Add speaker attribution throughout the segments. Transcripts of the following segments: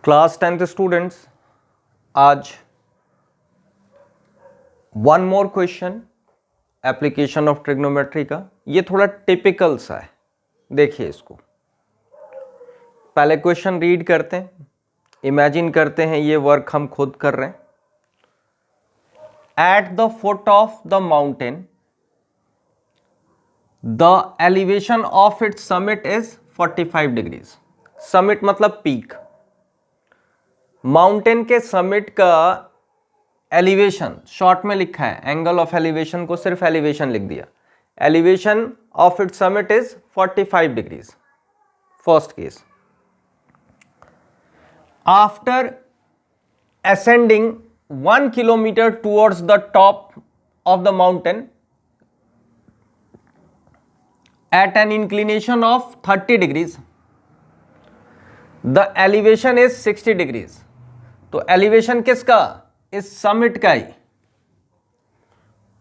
Speaker 1: Class 10th students, आज one more question application of trigonometry का। ये थोड़ा टिपिकल सा है, देखिए इसको। पहले क्वेश्चन रीड करते हैं, इमेजिन करते हैं ये वर्क हम खुद कर रहे हैं। At the foot of the mountain the elevation of its summit is 45 degrees. Summit मतलब पीक। माउंटेन के समिट का एलिवेशन शॉर्ट में लिखा है, एंगल ऑफ एलिवेशन को सिर्फ एलिवेशन लिख दिया। Elevation of its summit is 45 degrees. First case, after ascending 1 kilometer towards the top of the mountain at an inclination of 30 degrees, the elevation is 60 degrees. तो elevation किसका? इस summit का ही।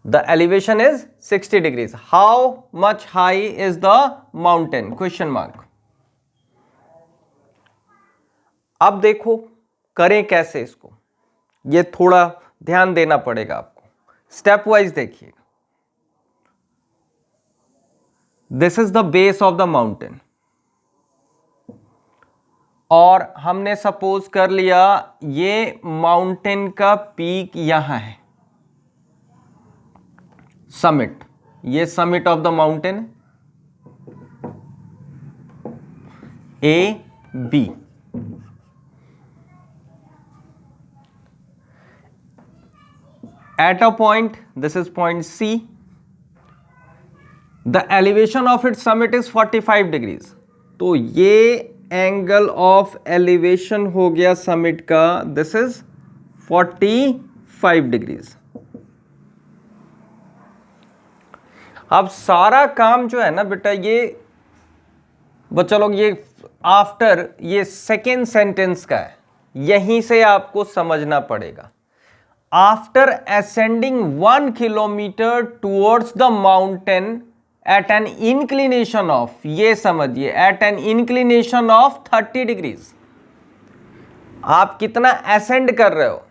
Speaker 1: The elevation is 60 degrees. How much high is the mountain? Question mark. अब देखो करें कैसे इसको, ये थोड़ा ध्यान देना पड़ेगा आपको। स्टेप वाइज देखिएगा। This is the base of the mountain, और हमने सपोज कर लिया ये माउंटेन का पीक यहां है, समिट। ये summit of the mountain A B. At a point, this is point C, the elevation of its summit is 45 degrees. तो ये एंगल ऑफ एलिवेशन हो गया समिट का, दिस इज 45 डिग्रीज। अब सारा काम जो है ना बेटा, ये बच्चा लोग, ये आफ्टर ये सेकेंड सेंटेंस का है, यहीं से आपको समझना पड़ेगा। After ascending 1 kilometer towards the mountain at an inclination of, ये समझिए, at an inclination of 30 degrees। आप कितना ascend कर रहे हो?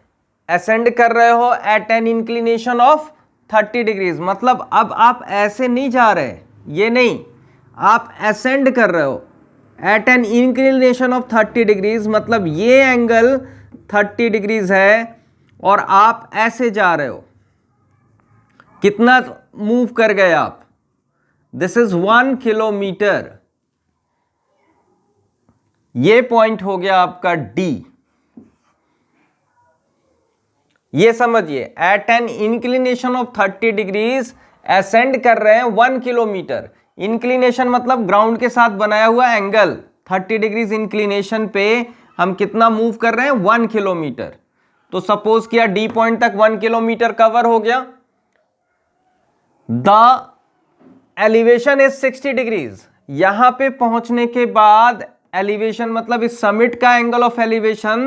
Speaker 1: ascend कर रहे हो at an inclination of 30 degrees। मतलब अब आप ऐसे नहीं जा रहे, ये नहीं, आप ascend कर रहे हो at an inclination of 30 degrees। मतलब ये एंगल 30 डिग्रीज है और आप ऐसे जा रहे हो। कितना मूव कर गए आप? This is 1 kilometre. ये पॉइंट हो गया आपका डी। ये समझिए, at an inclination of 30 degrees ascend कर रहे हैं 1 किलोमीटर। इंक्लिनेशन मतलब ग्राउंड के साथ बनाया हुआ एंगल। 30 डिग्रीज इंक्लिनेशन पे हम कितना मूव कर रहे हैं? 1 किलोमीटर। तो सपोज किया डी पॉइंट तक 1 किलोमीटर कवर हो गया। The elevation is 60 degrees. यहां पे पहुंचने के बाद एलिवेशन मतलब इस समिट का एंगल ऑफ एलिवेशन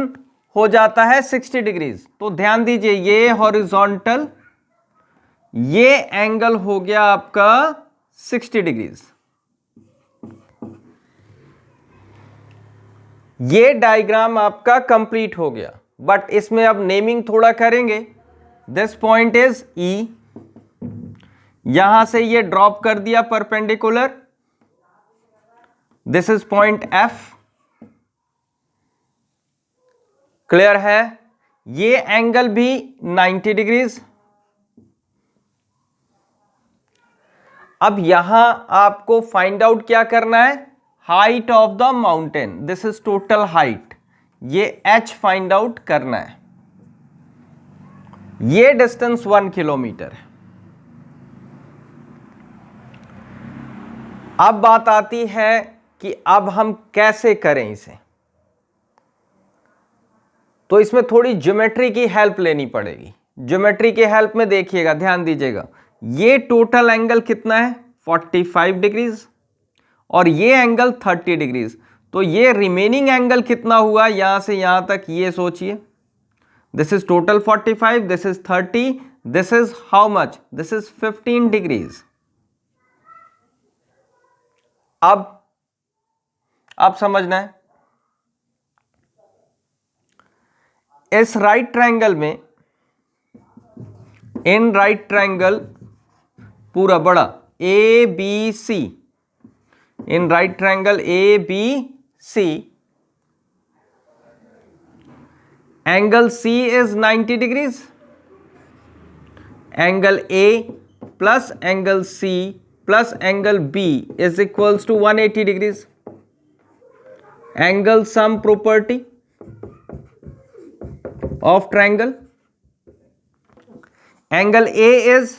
Speaker 1: हो जाता है 60 डिग्रीज। तो ध्यान दीजिए, ये हॉरिजॉन्टल, ये एंगल हो गया आपका 60 डिग्रीज। ये डायग्राम आपका कंप्लीट हो गया, बट इसमें अब नेमिंग थोड़ा करेंगे। दिस पॉइंट इज ई, यहां से ये ड्रॉप कर दिया perpendicular. This is point F. Clear है? ये एंगल भी 90 डिग्रीज। अब यहां आपको फाइंड आउट क्या करना है? Height of the mountain. This is total height, ये h फाइंड आउट करना है। ये डिस्टेंस 1 किलोमीटर है। अब बात आती है कि अब हम कैसे करें इसे। तो इसमें थोड़ी ज्योमेट्री की हेल्प लेनी पड़ेगी। ज्योमेट्री की हेल्प में देखिएगा, ध्यान दीजिएगा। ये टोटल एंगल कितना है? 45 डिग्रीज, और ये एंगल 30 डिग्रीज। तो ये रिमेनिंग एंगल कितना हुआ यहां से यहां तक, ये सोचिए। This is total 45, this is 30, this is how much? This is 15 degrees. अब समझना है, इस राइट ट्रायंगल में, इन राइट ट्रायंगल पूरा बड़ा A B C, in right triangle A B C, angle C is 90 degrees, angle A plus angle C plus angle B is equals to 180 degrees. Angle sum property of triangle. Angle A is,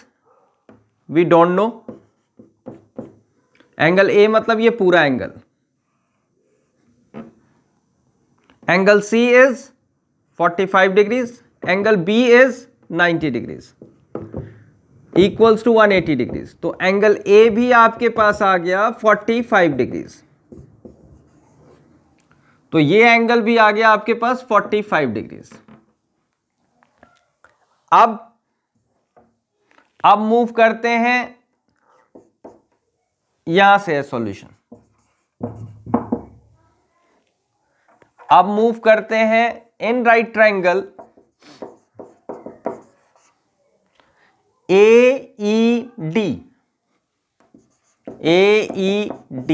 Speaker 1: we don't know. Angle A मतलब ये पूरा angle. Angle C is 45 degrees. Angle B is 90 degrees. Equals to 180 degrees. तो angle A भी आपके पास आ गया 45 degrees. तो ये angle भी आ गया आपके पास 45 डिग्रीज. अब मूव करते हैं, यहां से है सॉल्यूशन. अब मूव करते हैं इन राइट ट्रायंगल AED. AED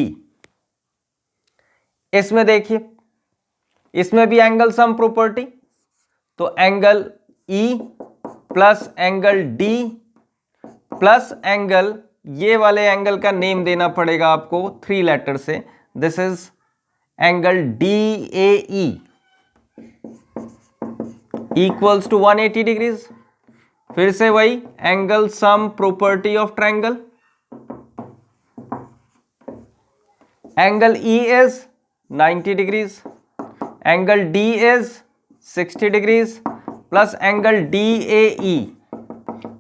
Speaker 1: इसमें देखिए, इसमें भी एंगल सम प्रॉपर्टी. तो angle E plus angle D plus angle, ये वाले एंगल का नेम देना पड़ेगा आपको 3 लेटर से. This is angle DAE equals to 180 degrees. फिर से वही angle sum property of triangle. Angle E is 90 degrees, angle D is 60 degrees plus angle DAE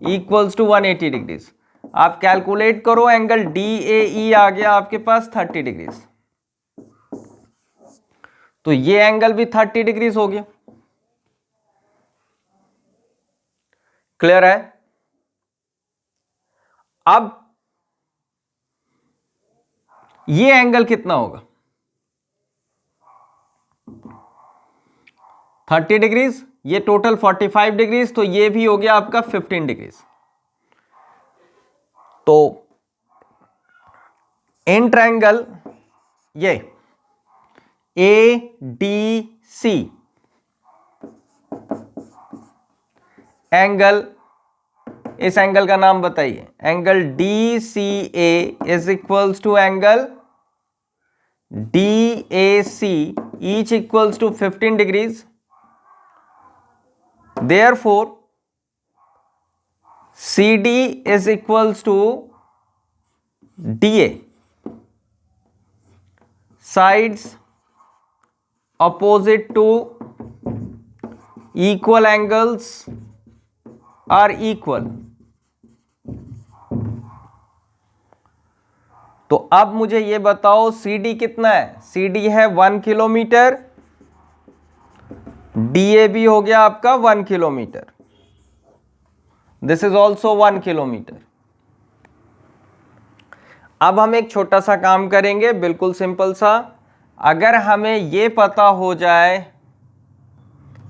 Speaker 1: equals to 180 degrees. आप कैलकुलेट करो, एंगल DAE आ गया आपके पास 30 डिग्रीज. तो ये एंगल भी 30 डिग्रीज हो गया. क्लियर है? अब ये एंगल कितना होगा? 30 डिग्रीज, ये टोटल 45 डिग्रीज, तो ये भी हो गया आपका 15 डिग्रीज. तो इन ट्रायंगल ये ADC एंगल, इस एंगल का नाम बताइए. Angle DCA is equals to angle DAC, each equals to 15 degrees. Therefore, CD is equals to DA. Sides opposite to equal angles are equal. तो अब मुझे ये बताओ CD कितना है? CD है 1 किलोमीटर, DA भी हो गया आपका 1 kilometre. This is also 1 kilometre. अब हम एक छोटा सा काम करेंगे, बिल्कुल सिंपल सा. अगर हमें ये पता हो जाए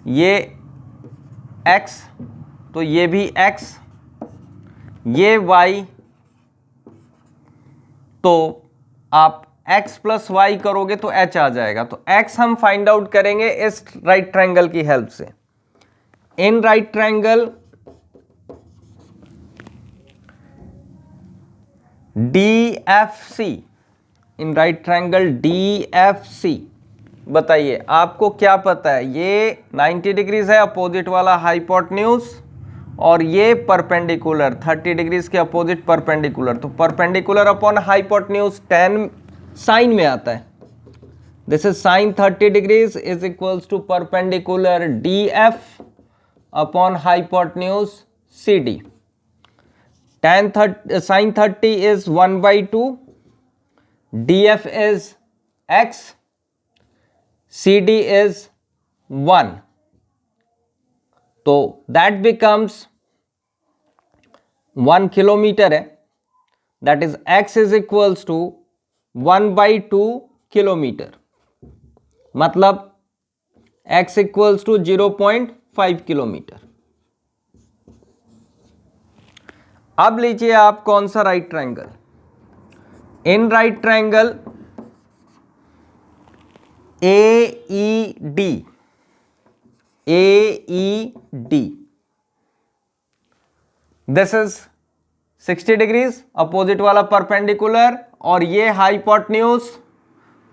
Speaker 1: ये x, तो ये भी x, ये y, तो आप x प्लस वाई करोगे तो h आ जाएगा. तो x हम फाइंड आउट करेंगे इस राइट ट्रायंगल की हेल्प से. इन राइट ट्रायंगल DFC, इन राइट ट्रायंगल DFC, बताइए आपको क्या पता है? ये 90 डिग्रीज है, अपोजिट वाला हाइपोटेन्यूज, और ये परपेंडिकुलर 30 डिग्रीज के अपोजिट परपेंडिकुलर. तो perpendicular upon hypotenuse tan sine में आता है. This is sine 30 degrees is equals to perpendicular DF upon hypotenuse CD. Sin 30 is 1/2, DF is x, CD is 1. तो that becomes 1 किलोमीटर है. that is x is equals to 1/2 kilometre. मतलब x equals to 0.5 kilometre. अब लीजिए आप कौन सा right triangle, in right triangle AED, this is 60 degrees, opposite वाला perpendicular और ये हाइपोटेन्यूज,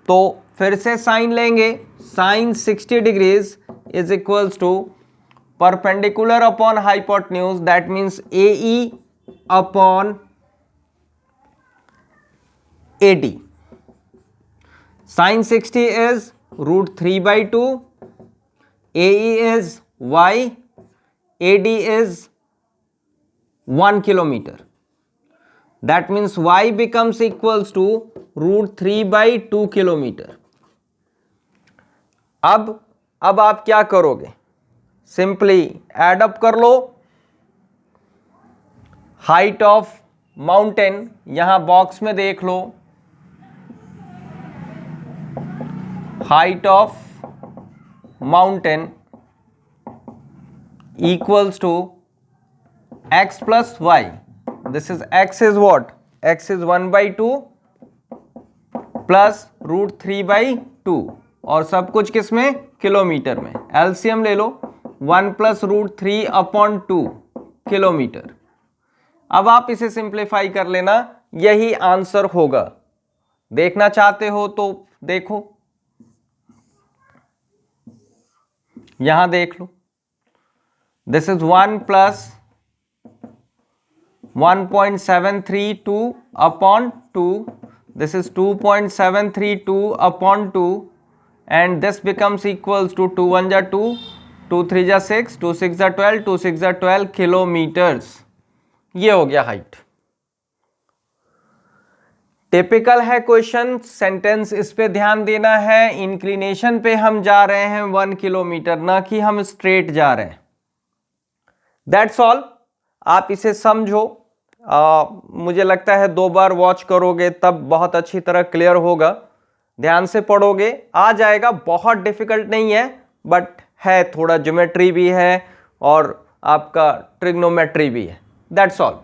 Speaker 1: तो फिर से साइन लेंगे, sine 60 degrees is equals to perpendicular upon hypotenuse, that means AE upon AD। sin 60 is √3/2, AE is y, AD is 1 kilometer. That means y becomes equals to √3/2 kilometer. अब आप क्या करोगे, सिंपली एड अप कर लो। Height of mountain यहां box में देख लो, height of mountain equals to x plus y. This is x is what? X is 1/2 plus √3/2 और सब कुछ किस में, किलोमीटर में। एलसीएम ले लो, 1 प्लस √3/2 किलोमीटर। अब आप इसे सिंप्लीफाई कर लेना, यही आंसर होगा। देखना चाहते हो तो देखो, यहां देख लो, this is 1 plus 1.732/2, this is 2.732/2 and this becomes equals to 2 1 जा 2, 2 3 जा 6, 2 6 जा 12, 2 6 जा 12 किलोमीटर्स। ये हो गया हाइट। टिपिकल है क्वेश्चन, सेंटेंस इस पे ध्यान देना है। इंक्लिनेशन पे हम जा रहे हैं 1 किलोमीटर, ना कि हम स्ट्रेट जा रहे हैं। दैट्स ऑल, आप इसे समझो। मुझे लगता है 2 बार वॉच करोगे तब बहुत अच्छी तरह क्लियर होगा। ध्यान से पढ़ोगे आ जाएगा, बहुत डिफिकल्ट नहीं है, बट है थोड़ा ज्योमेट्री भी है और आपका ट्रिग्नोमेट्री भी है। That's all.